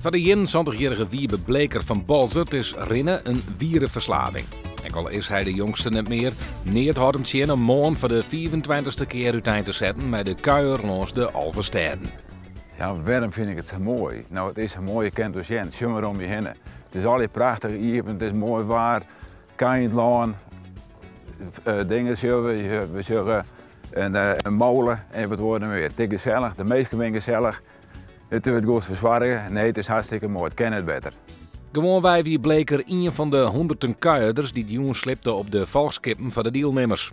Van de 21-jarige Wiebe Bleker van Balzert is rennen een wierenverslaving. En al is hij de jongste net meer, neert had hem zien om morgen voor de 24e keer uiteen te zetten met de kuier langs de Alversteden. Ja, waarom vind ik het zo mooi? Nou, het is een mooie kent als je, zomaar om je heen. Het is al prachtig hier, het is mooi waar, Kaintlaan, dingen zullen we zullen een molen en wat worden weer. Het is gezellig, de meesten zijn gezellig. Het wordt goed verzwargen. Nee, het is hartstikke mooi, het ken het beter. Gewoon wij wie Bleker een van de honderden kuierders die de jongen slipte op de valskippen van de deelnemers.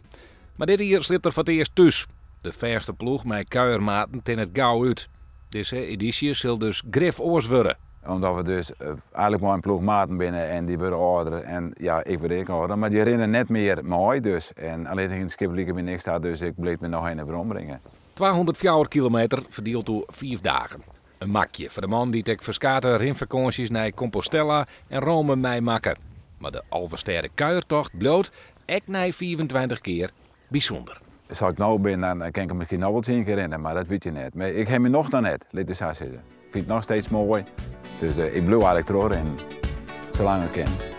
Maar dit hier slipt er voor het eerst thuis. De verste ploeg met kuiermaten in het gauw uit. Deze editie zal dus grif oors worden. Omdat we dus eigenlijk maar een ploeg maten binnen en die worden ouder en ja, ik word ook ouder. Maar die rennen net meer mooi dus. En alleen in het skipperlieke ben ik sta, dus ik bleef me nog een brengen. 204 kilometer verdeeld door 4 dagen. Een makje voor de man die tek verskate rinvakanties naar Compostela en Rome mee maken. Maar de Alversteden kuiertocht bloot echt na 24 keer bijzonder. Als ik nou ben, dan kan ik misschien nog wel 10 keer rennen, maar dat weet je net. Maar ik heb me nog dan net, laat het zo zitten. Ik vind het nog steeds mooi, dus ik blijf eigenlijk terug en zolang ik kan.